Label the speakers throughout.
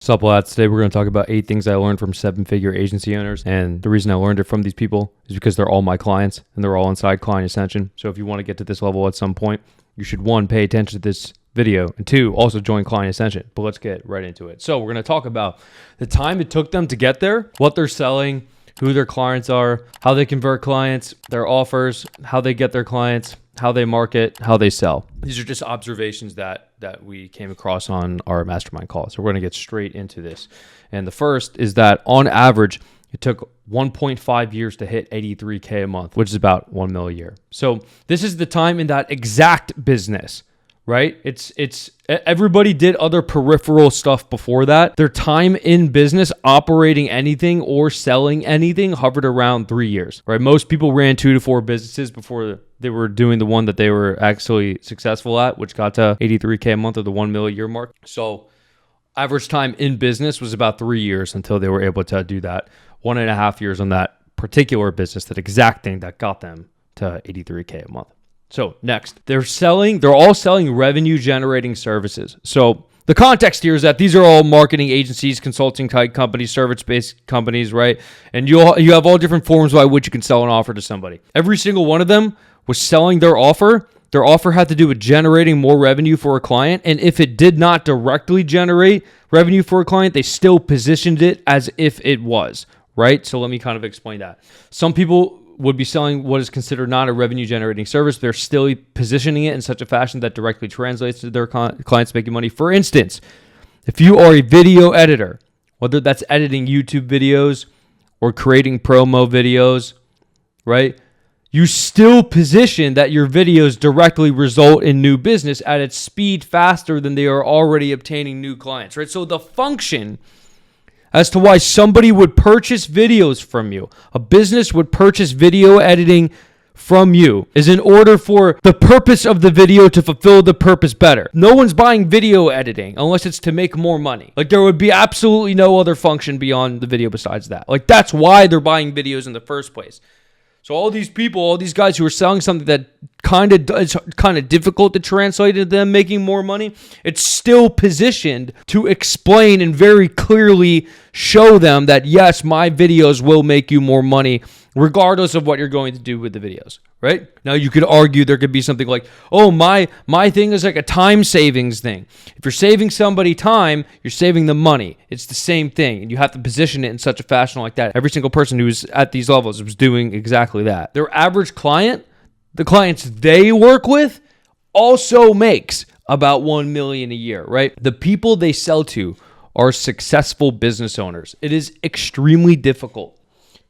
Speaker 1: What's up, lads? Today we're going to talk about 8 things I learned from 7-figure agency owners. And the reason I learned it from these people is because they're all my clients and they're all inside Client Ascension. So if you want to get to this level at some point, you should 1, pay attention to this video, and 2, also join Client Ascension. But let's get right into it. So we're going to talk about the time it took them to get there, what they're selling, who their clients are, how they convert clients, their offers, how they get their clients, how they market, how they sell. These are just observations that we came across on our mastermind call. So we're going to get straight into this. And the first is that on average, it took 1.5 years to hit 83K a month, which is about 1 mil a year. So this is the time in that exact business, right? It's everybody did other peripheral stuff before that. Their time in business operating anything or selling anything hovered around 3 years, right? Most people ran 2 to 4 businesses before they were doing the one that they were actually successful at, which got to 83K a month or the 1 mil a year mark. So average time in business was about 3 years until they were able to do that. 1.5 years on that particular business, that exact thing that got them to 83K a month. So next, they're all selling revenue generating services. So the context here is that these are all marketing agencies, consulting type companies, service-based companies, right? And you have all different forms by which you can sell an offer to somebody. Every single one of them was selling their offer. Their offer had to do with generating more revenue for a client. And if it did not directly generate revenue for a client, they still positioned it as if it was, right? So let me kind of explain that. Some people would be selling what is considered not a revenue generating service. They're still positioning it in such a fashion that directly translates to their clients making money. For instance, if you are a video editor, whether that's editing YouTube videos or creating promo videos, right? You still position that your videos directly result in new business at its speed faster than they are already obtaining new clients, right? So the function as to why somebody would purchase videos from you, a business would purchase video editing from you, is in order for the purpose of the video to fulfill the purpose better. No one's buying video editing unless it's to make more money. Like, there would be absolutely no other function beyond the video besides that. Like, that's why they're buying videos in the first place. So all these people, all these guys who are selling something that it's kind of difficult to translate into them making more money, it's still positioned to explain and very clearly show them that, yes, my videos will make you more money regardless of what you're going to do with the videos, right? Now, you could argue there could be something like, oh, my thing is like a time savings thing. If you're saving somebody time, you're saving them money. It's the same thing, and you have to position it in such a fashion like that. Every single person who's at these levels was doing exactly that. Their average client, the clients they work with, also makes about 1 million a year, right? The people they sell to are successful business owners. It is extremely difficult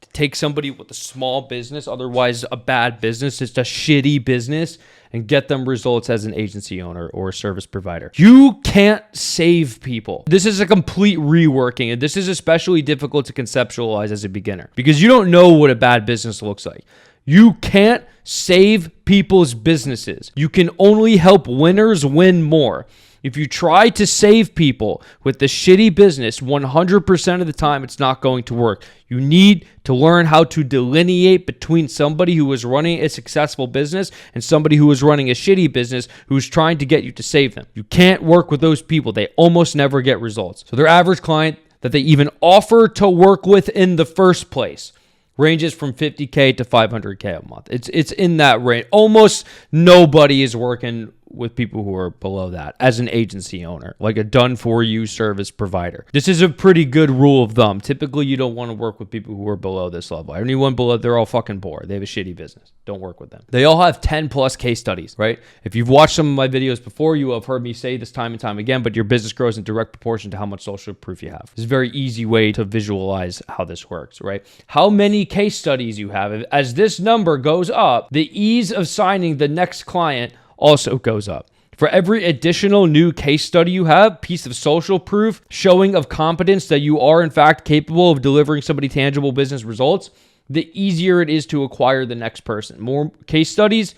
Speaker 1: to take somebody with a small business, otherwise a bad business, it's a shitty business, and get them results as an agency owner or a service provider. You can't save people. This is a complete reworking, and this is especially difficult to conceptualize as a beginner because you don't know what a bad business looks like. You can't save people's businesses. You can only help winners win more. If you try to save people with the shitty business, 100% of the time, it's not going to work. You need to learn how to delineate between somebody who is running a successful business and somebody who is running a shitty business who's trying to get you to save them. You can't work with those people. They almost never get results. So their average client that they even offer to work with in the first place ranges from 50K to 500K a month. It's in that range. Almost nobody is working with people who are below that as an agency owner, like a done-for-you service provider. This is a pretty good rule of thumb. Typically, you don't want to work with people who are below this level. Anyone below, they're all fucking poor. They have a shitty business. Don't work with them. They all have 10 plus case studies, right? If you've watched some of my videos before, you have heard me say this time and time again, but your business grows in direct proportion to how much social proof you have. It's a very easy way to visualize how this works, right? How many case studies you have, as this number goes up, the ease of signing the next client also goes up. For every additional new case study you have, piece of social proof, showing of competence that you are in fact capable of delivering somebody tangible business results, the easier it is to acquire the next person. More case studies,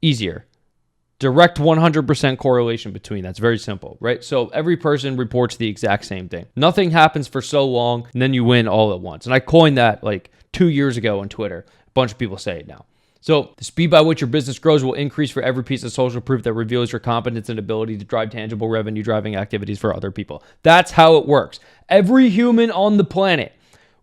Speaker 1: easier. Direct 100% correlation between. That's very simple, right? So every person reports the exact same thing. Nothing happens for so long, and then you win all at once. And I coined that like 2 years ago on Twitter. A bunch of people say it now. So the speed by which your business grows will increase for every piece of social proof that reveals your competence and ability to drive tangible revenue driving activities for other people. That's how it works. Every human on the planet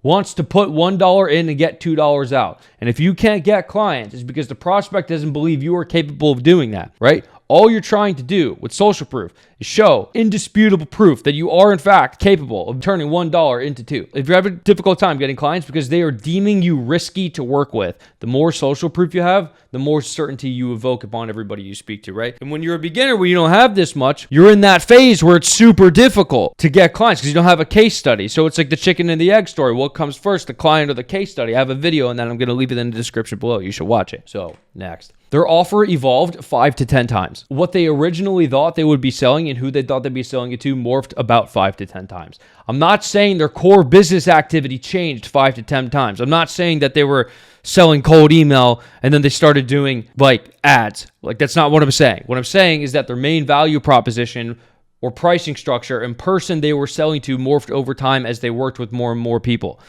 Speaker 1: wants to put $1 in and get $2 out. And if you can't get clients, it's because the prospect doesn't believe you are capable of doing that, right? All you're trying to do with social proof is show indisputable proof that you are in fact capable of turning $1 into $2. If you're having a difficult time getting clients because they are deeming you risky to work with, the more social proof you have, the more certainty you evoke upon everybody you speak to, right? And when you're a beginner where you don't have this much, you're in that phase where it's super difficult to get clients because you don't have a case study. So it's like the chicken and the egg story. What comes first, the client or the case study? I have a video and then I'm going to leave it in the description below. You should watch it. So next. Their offer evolved 5 to 10 times. What they originally thought they would be selling and who they thought they'd be selling it to morphed about 5 to 10 times. I'm not saying their core business activity changed 5 to 10 times. I'm not saying that they were selling cold email and then they started doing like ads. Like that's not what I'm saying. What I'm saying is that their main value proposition or pricing structure and person they were selling to morphed over time as they worked with more and more people.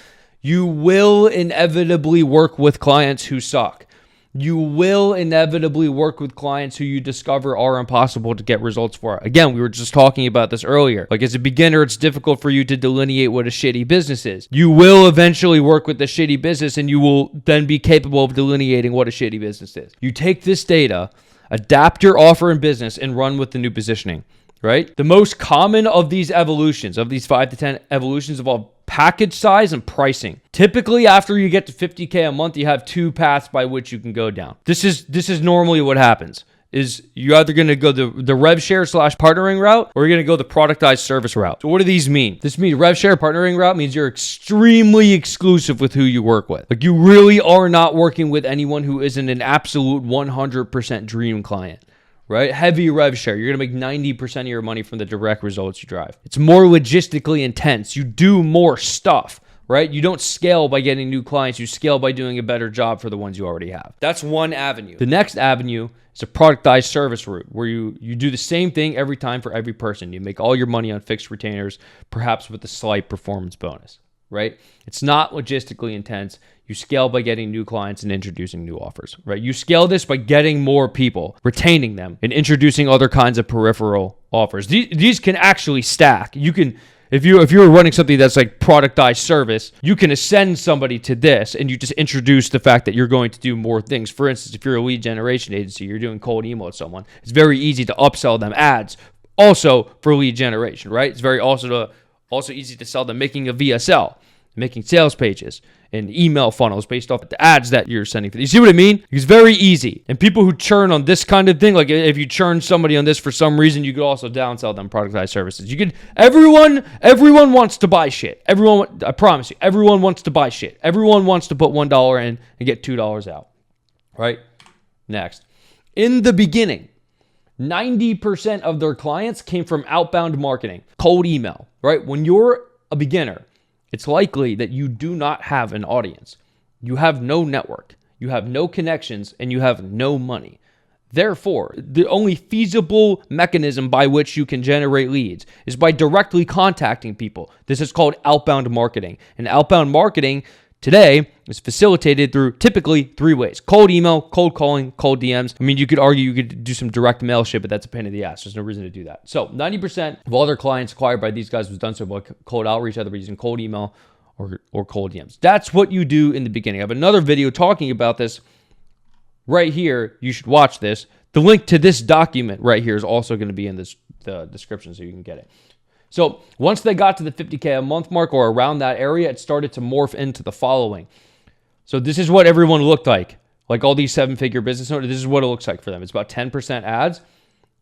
Speaker 1: You will inevitably work with clients who suck. You will inevitably work with clients who you discover are impossible to get results for. Again, we were just talking about this earlier. Like as a beginner, it's difficult for you to delineate what a shitty business is. You will eventually work with the shitty business and you will then be capable of delineating what a shitty business is. You take this data, adapt your offer and business, and run with the new positioning, right? The most common of these evolutions, of these 5 to 10 evolutions, involve package size and pricing. Typically, after you get to $50K a month, you have 2 paths by which you can go down. This is normally what happens. Is you're either going to go the rev share / partnering route, or you're going to go the productized service route. So what do these mean? This means rev share partnering route means you're extremely exclusive with who you work with. Like you really are not working with anyone who isn't an absolute 100% dream client. Right? Heavy rev share. You're going to make 90% of your money from the direct results you drive. It's more logistically intense. You do more stuff, right? You don't scale by getting new clients. You scale by doing a better job for the ones you already have. That's one avenue. The next avenue is a productized service route where you do the same thing every time for every person. You make all your money on fixed retainers, perhaps with a slight performance bonus, right? It's not logistically intense. You scale by getting new clients and introducing new offers, right? You scale this by getting more people, retaining them, and introducing other kinds of peripheral offers. These can actually stack. You can, if you're running something that's like productized service, you can ascend somebody to this and you just introduce the fact that you're going to do more things. For instance, if you're a lead generation agency, you're doing cold email with someone, it's very easy to upsell them ads also for lead generation, right? It's very also easy to sell them making a VSL, making sales pages and email funnels based off the ads that you're sending. You see what I mean? It's very easy. And people who churn on this kind of thing, like if you churn somebody on this for some reason, you could also downsell them productized services. You could, everyone wants to buy shit. I promise you, everyone wants to buy shit. Everyone wants to put $1 in and get $2 out, right? Next. In the beginning, 90% of their clients came from outbound marketing, cold email, right? When you're a beginner, it's likely that you do not have an audience. You have no network, you have no connections, and you have no money. Therefore, the only feasible mechanism by which you can generate leads is by directly contacting people. This is called outbound marketing. And outbound marketing today is facilitated through typically 3 ways: cold email, cold calling, cold DMs. I mean, you could argue you could do some direct mail shit, but that's a pain in the ass. There's no reason to do that. So 90% of all their clients acquired by these guys was done so by cold outreach, either using cold email or cold DMs. That's what you do in the beginning. I have another video talking about this right here. You should watch this. The link to this document right here is also going to be in the description so you can get it. So once they got to the 50K a month mark or around that area, it started to morph into the following. So this is what everyone looked like all these 7-figure business owners. This is what it looks like for them. It's about 10% ads.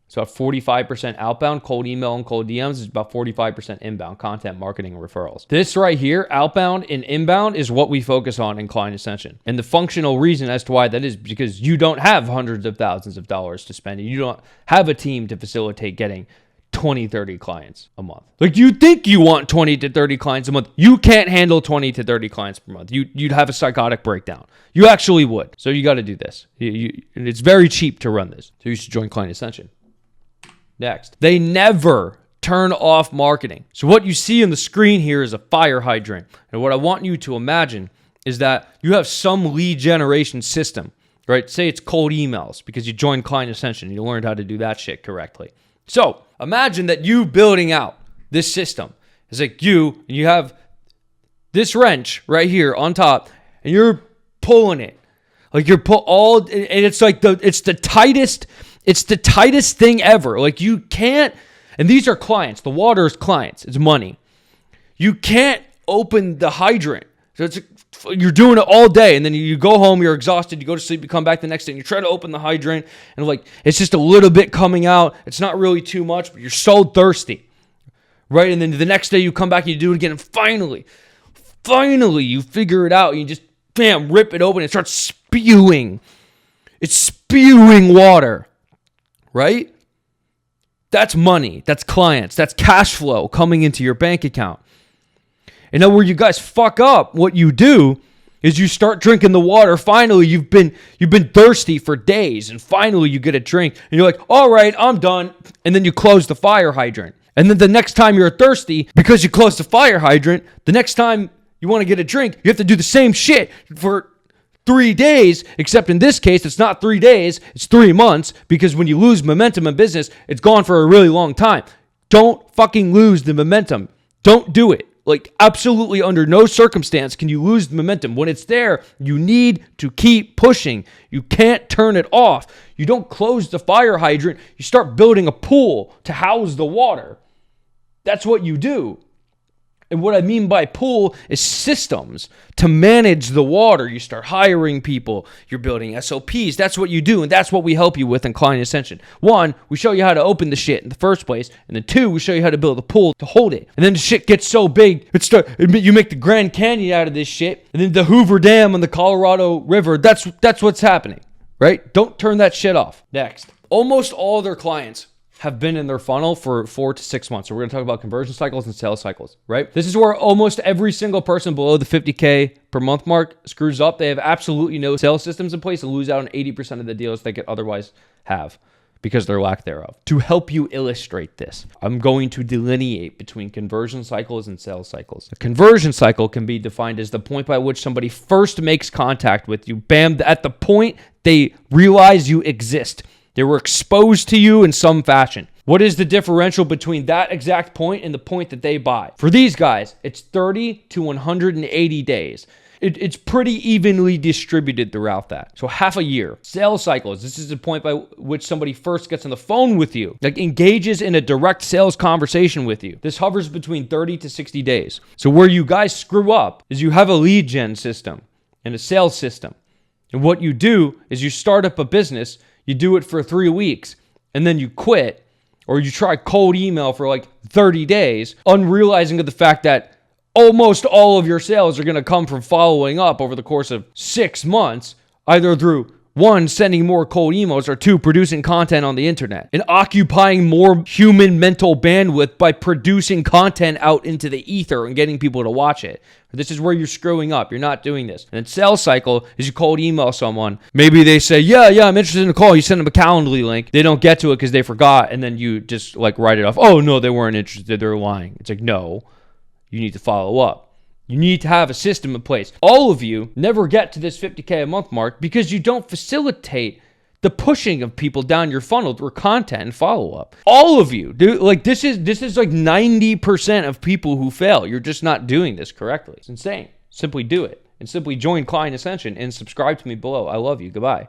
Speaker 1: It's about 45% outbound, cold email and cold DMs. It's about 45% inbound, content marketing and referrals. This right here, outbound and inbound, is what we focus on in Client Ascension. And the functional reason as to why that is because you don't have hundreds of thousands of dollars to spend. And you don't have a team to facilitate getting 20, 30 clients a month. Like you think you want 20 to 30 clients a month. You can't handle 20 to 30 clients per month. You'd have a psychotic breakdown. You actually would. So you got to do this. It's very cheap to run this. So you should join Client Ascension. Next, they never turn off marketing. So what you see on the screen here is a fire hydrant. And what I want you to imagine is that you have some lead generation system. right? Say it's cold emails because you joined Client Ascension. You learned how to do that shit correctly. So imagine that you building out this system. It's like you have this wrench right here on top, and you're pulling it. Like you're and it's like it's the tightest thing ever. Like you can't, and these are clients. The water is clients. It's money. You can't open the hydrant. So you're doing it all day, and then you go home, you're exhausted, you go to sleep, you come back the next day, and you try to open the hydrant, and like it's just a little bit coming out. It's not really too much, but you're so thirsty. Right? And then the next day you come back and you do it again. And finally, you figure it out. And you just, bam, rip it open. And it starts spewing. It's spewing water. Right? That's money. That's clients. That's cash flow coming into your bank account. And now where you guys fuck up, what you do is you start drinking the water. Finally, you've been thirsty for days. And finally, you get a drink. And you're like, all right, I'm done. And then you close the fire hydrant. And then the next time you're thirsty, because you closed the fire hydrant, the next time you want to get a drink, you have to do the same shit for 3 days, except in this case, it's not 3 days, it's 3 months, because when you lose momentum in business, it's gone for a really long time. Don't fucking lose the momentum. Don't do it. Like, absolutely under no circumstance can you lose the momentum. When it's there, you need to keep pushing. You can't turn it off. You don't close the fire hydrant. You start building a pool to house the water. That's what you do. And what I mean by pool is systems to manage the water. You start hiring people. You're building SOPs. That's what you do, and that's what we help you with in Client Ascension. 1, we show you how to open the shit in the first place, and then 2, we show you how to build a pool to hold it. And then the shit gets so big, you make the Grand Canyon out of this shit, and then the Hoover Dam on the Colorado River. That's what's happening, right? Don't turn that shit off. Next, almost all their clients have been in their funnel for 4 to 6 months. So we're going to talk about conversion cycles and sales cycles, right? This is where almost every single person below the 50K per month mark screws up. They have absolutely no sales systems in place and lose out on 80% of the deals they could otherwise have because of their lack thereof. To help you illustrate this, I'm going to delineate between conversion cycles and sales cycles. A conversion cycle can be defined as the point by which somebody first makes contact with you. Bam, at the point they realize you exist. They were exposed to you in some fashion. What is the differential between that exact point and the point that they buy? For these guys, it's 30 to 180 days. It's pretty evenly distributed throughout that. So half a year. Sales cycles. This is the point by which somebody first gets on the phone with you, like engages in a direct sales conversation with you. This hovers between 30 to 60 days. So where you guys screw up is you have a lead gen system and a sales system. And what you do is you start up a business. You do it for 3 weeks, and then you quit, or you try cold email for like 30 days, unrealizing of the fact that almost all of your sales are going to come from following up over the course of 6 months, either through 1, sending more cold emails, or 2, producing content on the internet and occupying more human mental bandwidth by producing content out into the ether and getting people to watch it. This is where you're screwing up. You're not doing this. And sales cycle is you cold email someone. Maybe they say, yeah, I'm interested in a call. You send them a Calendly link. They don't get to it because they forgot. And then you just like write it off. Oh, no, they weren't interested. They're lying. It's like, no, you need to follow up. You need to have a system in place. All of you never get to this 50K a month mark because you don't facilitate the pushing of people down your funnel through content and follow-up. All of you, dude, like this is like 90% of people who fail. You're just not doing this correctly. It's insane. Simply do it. And simply join Client Ascension and subscribe to me below. I love you. Goodbye.